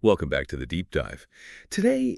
Welcome back to the deep dive. Today,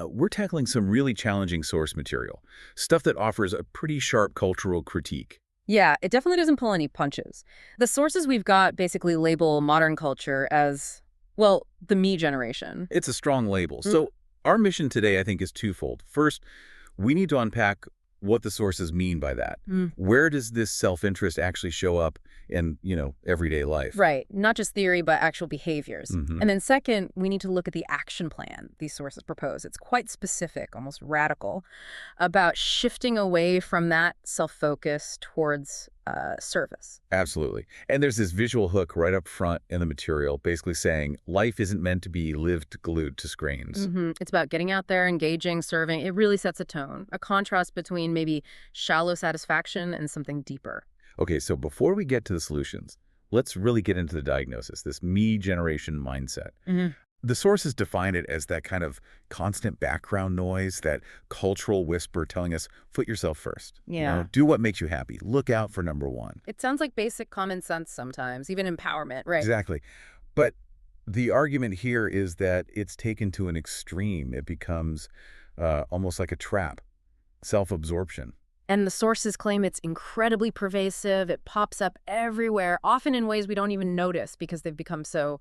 we're tackling some really challenging source material, stuff that offers a pretty sharp cultural critique. Yeah, it definitely doesn't pull any punches. The sources we've got basically label modern culture as, well, the me generation. It's a strong label. Mm, So our mission today, I think, is twofold. First, we need to unpack what the sources mean by that. mm. Where does this self-interest actually show up in, everyday life? Right, not just theory, but actual behaviors. hmm And then second, we need to look at the action plan these sources propose. It's quite specific, almost radical, about shifting away from that self-focus towards service. Absolutely. And there's this visual hook right up front in the material, basically saying life isn't meant to be lived glued to screens. It's about getting out there, engaging, serving. It really sets a tone, a contrast between maybe shallow satisfaction and something deeper. Okay, so before we get to the solutions, let's really get into the diagnosis, this me generation mindset. The sources define it as that kind of constant background noise, that cultural whisper telling us, put yourself first. Yeah. Do what makes you happy. Look out for number one. It sounds like basic common sense sometimes, even empowerment, right? Exactly. But the argument here is that it's taken to an extreme. It becomes almost like a trap, self-absorption. And the sources claim it's incredibly pervasive. It pops up everywhere, often in ways we don't even notice because they've become so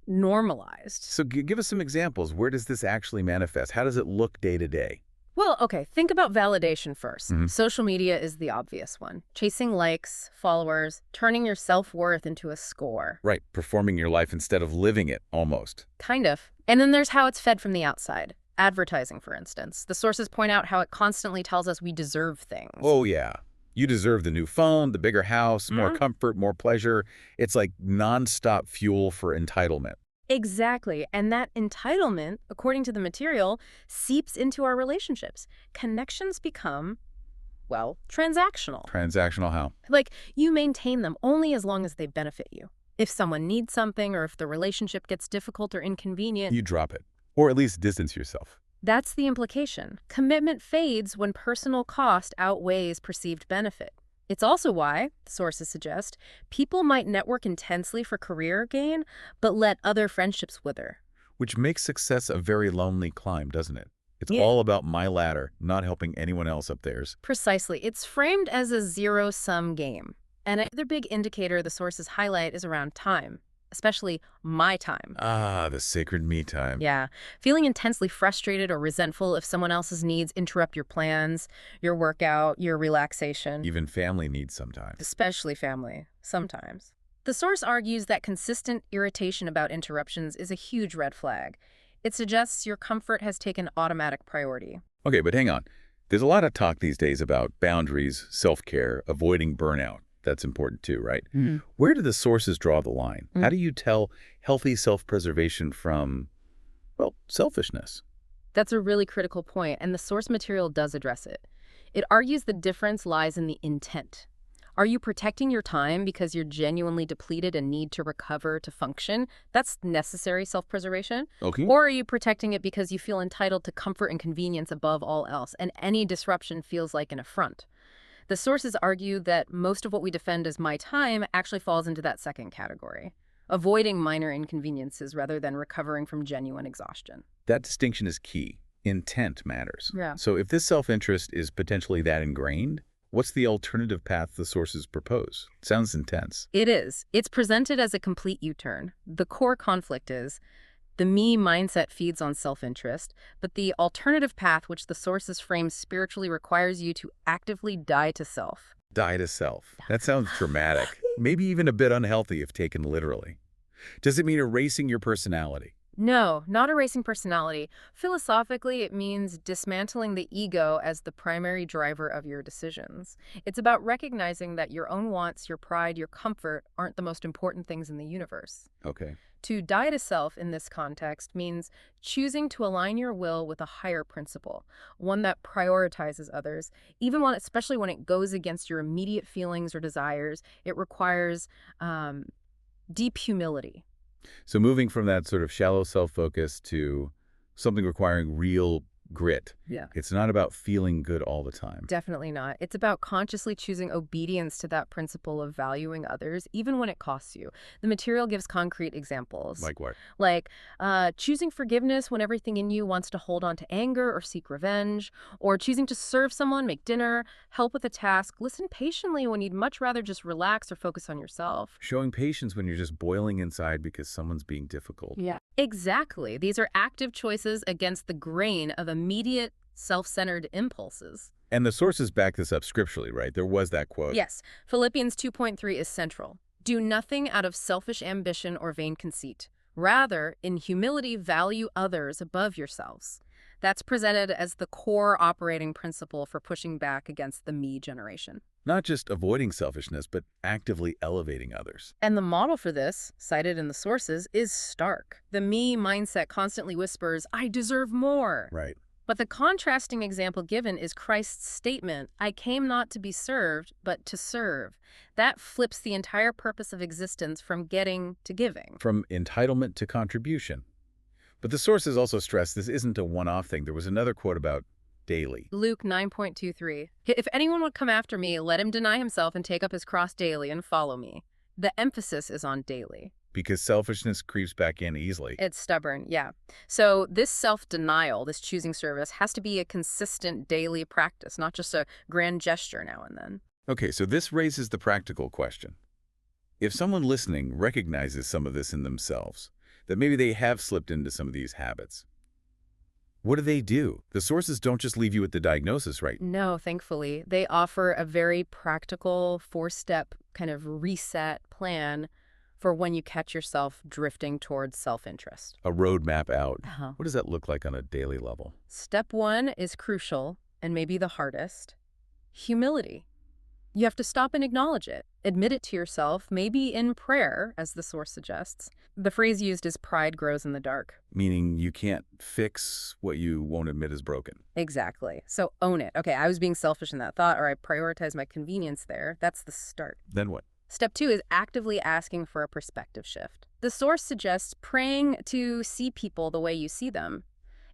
normalized. So give us some examples. Where does this actually manifest? How does it look day to day? Well, okay, think about validation first. Mhm. Social media is the obvious one. Chasing likes, followers, turning your self-worth into a score. Right, performing your life instead of living it, almost. Kind of. And then there's how it's fed from the outside. Advertising, for instance. The sources point out how it constantly tells us we deserve things. Oh, yeah. You deserve the new phone, the bigger house, more Mhm. comfort, more pleasure. It's like nonstop fuel for entitlement. Exactly. And that entitlement, according to the material, seeps into our relationships. Connections become, well, transactional. Transactional how? Like, you maintain them only as long as they benefit you. If someone needs something or if the relationship gets difficult or inconvenient, You drop it. Or at least distance yourself. that's the implication. Commitment fades when personal cost outweighs perceived benefit. It's also why, the sources suggest, people might network intensely for career gain, but let other friendships wither. Which makes success a very lonely climb, doesn't it? It's Yeah. all about my ladder, not helping anyone else up theirs. Precisely. It's framed as a zero-sum game. And another big indicator the sources highlight is around time, especially my time. Ah, the sacred me time. Yeah. Feeling intensely frustrated or resentful if someone else's needs interrupt your plans, your workout, your relaxation. Even family needs sometimes. Especially family, sometimes. The source argues that consistent irritation about interruptions is a huge red flag. It suggests your comfort has taken automatic priority. Okay, but hang on. There's a lot of talk these days about boundaries, self-care, avoiding burnout. That's important too, right? Where do the sources draw the line? How do you tell healthy self-preservation from, well, selfishness? That's a really critical point, and the source material does address it. It argues the difference lies in the intent. Are you protecting your time because you're genuinely depleted and need to recover to function? That's necessary self-preservation. Okay. Or are you protecting it because you feel entitled to comfort and convenience above all else, and any disruption feels like an affront? The sources argue that most of what we defend as my time actually falls into that second category, avoiding minor inconveniences rather than recovering from genuine exhaustion. That distinction is key. Intent matters. Yeah. So if this self-interest is potentially that ingrained, what's the alternative path the sources propose? Sounds intense. It is. It's presented as a complete U-turn. The core conflict is the me mindset feeds on self-interest, but the alternative path, which the sources frame spiritually, requires you to actively die to self. Die to self. That sounds dramatic. Maybe even a bit unhealthy if taken literally. Does it mean erasing your personality? No, not erasing personality. Philosophically, it means dismantling the ego as the primary driver of your decisions. It's about recognizing that your own wants, your pride, your comfort aren't the most important things in the universe. Okay. To die to self in this context means choosing to align your will with a higher principle, one that prioritizes others, especially when it goes against your immediate feelings or desires. It requires deep humility. So moving from that sort of shallow self-focus to something requiring real grit. Yeah. It's not about feeling good all the time. Definitely not. It's about consciously choosing obedience to that principle of valuing others, even when it costs you. The material gives concrete examples. Like what? Like choosing forgiveness when everything in you wants to hold on to anger or seek revenge, or choosing to serve someone, make dinner, help with a task, listen patiently when you'd much rather just relax or focus on yourself. Showing patience when you're just boiling inside because someone's being difficult. Yeah. Exactly. These are active choices against the grain of immediate self-centered impulses. And the sources back this up scripturally, right? There was that quote. Yes, Philippians 2.3 is central. Do nothing out of selfish ambition or vain conceit. Rather, in humility, value others above yourselves. That's presented as the core operating principle for pushing back against the me generation. Not just avoiding selfishness, but actively elevating others. And the model for this, cited in the sources, is stark. The me mindset constantly whispers, I deserve more. Right. But the contrasting example given is Christ's statement, I came not to be served, but to serve. That flips the entire purpose of existence from getting to giving. From entitlement to contribution. But the sources also stress this isn't a one-off thing. There was another quote about daily. Luke 9.23, if anyone would come after me, let him deny himself and take up his cross daily and follow me. The emphasis is on daily. Because selfishness creeps back in easily. It's stubborn, yeah. So this self-denial, this choosing service, has to be a consistent daily practice, not just a grand gesture now and then. Okay, so this raises the practical question. If someone listening recognizes some of this in themselves, that maybe they have slipped into some of these habits, what do? The sources don't just leave you with the diagnosis, right? No, thankfully. They offer a very practical 4-step kind of reset plan for when you catch yourself drifting towards self-interest. A roadmap out. Uh-huh. What does that look like on a daily level? Step 1 is crucial and maybe the hardest. Humility. You have to stop and acknowledge it. Admit it to yourself, maybe in prayer, as the source suggests. The phrase used is pride grows in the dark. Meaning you can't fix what you won't admit is broken. Exactly. So own it. Okay, I was being selfish in that thought, or I prioritized my convenience there. That's the start. Then what? Step 2 is actively asking for a perspective shift. The source suggests praying to see people the way you see them.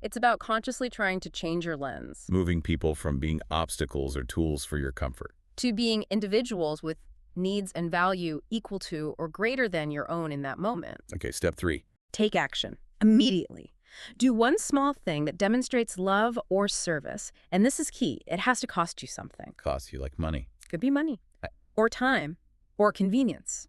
It's about consciously trying to change your lens. Moving people from being obstacles or tools for your comfort. To being individuals with needs and value equal to or greater than your own in that moment. Okay, step 3. Take action immediately. Do one small thing that demonstrates love or service, and this is key. It has to cost you something. Costs you like money. Could be money, or time, or convenience.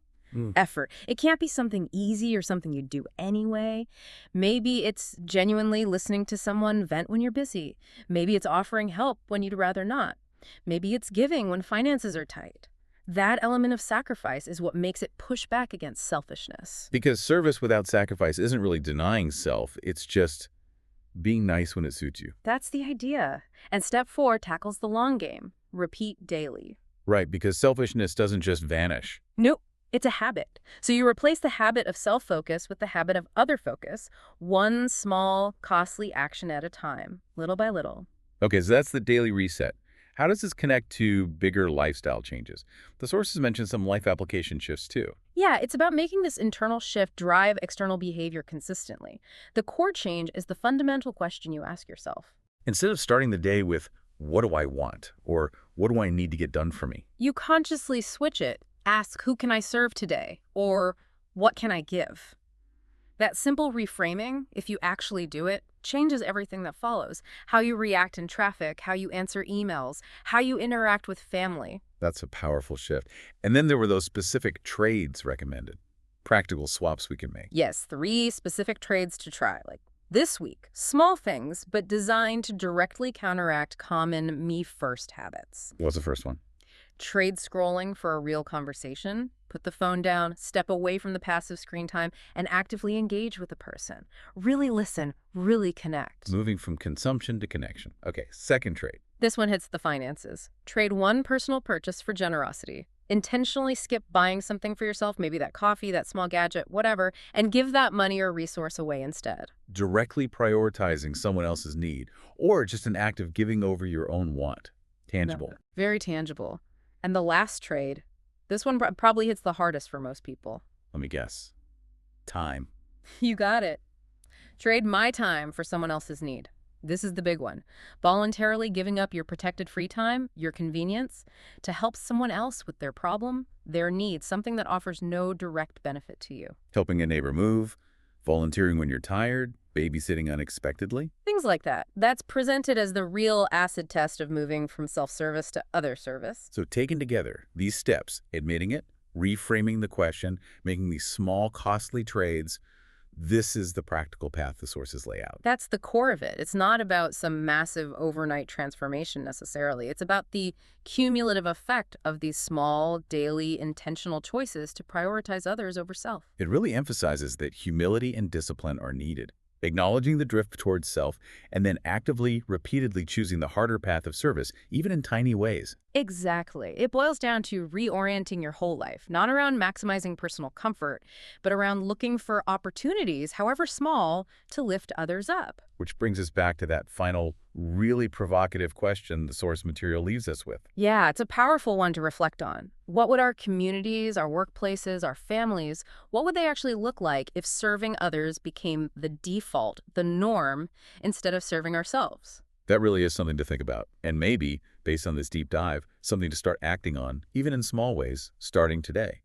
Effort. It can't be something easy or something you do anyway. Maybe it's genuinely listening to someone vent when you're busy. Maybe it's offering help when you'd rather not. Maybe it's giving when finances are tight. That element of sacrifice is what makes it push back against selfishness. Because service without sacrifice isn't really denying self. It's just being nice when it suits you. That's the idea. And step 4 tackles the long game. Repeat daily. Right, because selfishness doesn't just vanish. Nope. It's a habit. So you replace the habit of self-focus with the habit of other focus, one small, costly action at a time, little by little. Okay, so that's the daily reset. How does this connect to bigger lifestyle changes? The sources mention some life application shifts too. Yeah, it's about making this internal shift drive external behavior consistently. The core change is the fundamental question you ask yourself. Instead of starting the day with, what do I want? Or what do I need to get done for me? You consciously switch it. Ask, who can I serve today? Or what can I give? That simple reframing, if you actually do it, changes everything that follows. How you react in traffic, how you answer emails, how you interact with family. That's a powerful shift. And then there were those specific trades recommended, practical swaps we can make. Yes, 3 specific trades to try. Like this week, small things, but designed to directly counteract common me-first habits. What's the first one? Trade scrolling for a real conversation. Put the phone down, step away from the passive screen time, and actively engage with the person. Really listen, really connect. Moving from consumption to connection. Okay, second trade. This one hits the finances. Trade one personal purchase for generosity. Intentionally skip buying something for yourself, maybe that coffee, that small gadget, whatever, and give that money or resource away instead. Directly prioritizing someone else's need, or just an act of giving over your own want. Tangible. No, very tangible. And the last trade, this one probably hits the hardest for most people. Let me guess. Time. You got it. Trade my time for someone else's need. This is the big one. Voluntarily giving up your protected free time, your convenience, to help someone else with their problem, their need, something that offers no direct benefit to you. Helping a neighbor move, volunteering when you're tired, babysitting unexpectedly. Things like that. That's presented as the real acid test of moving from self-service to other service. So taken together, these steps, admitting it, reframing the question, making these small, costly trades, this is the practical path the sources lay out. That's the core of it. It's not about some massive overnight transformation necessarily. It's about the cumulative effect of these small, daily, intentional choices to prioritize others over self. It really emphasizes that humility and discipline are needed. Acknowledging the drift towards self and then actively, repeatedly choosing the harder path of service, even in tiny ways. Exactly. It boils down to reorienting your whole life, not around maximizing personal comfort, but around looking for opportunities, however small, to lift others up. Which brings us back to that final, really provocative question the source material leaves us with. Yeah, it's a powerful one to reflect on. What would our communities, our workplaces, our families, what would they actually look like if serving others became the default, the norm, instead of serving ourselves? That really is something to think about. And maybe, based on this deep dive, something to start acting on, even in small ways, starting today.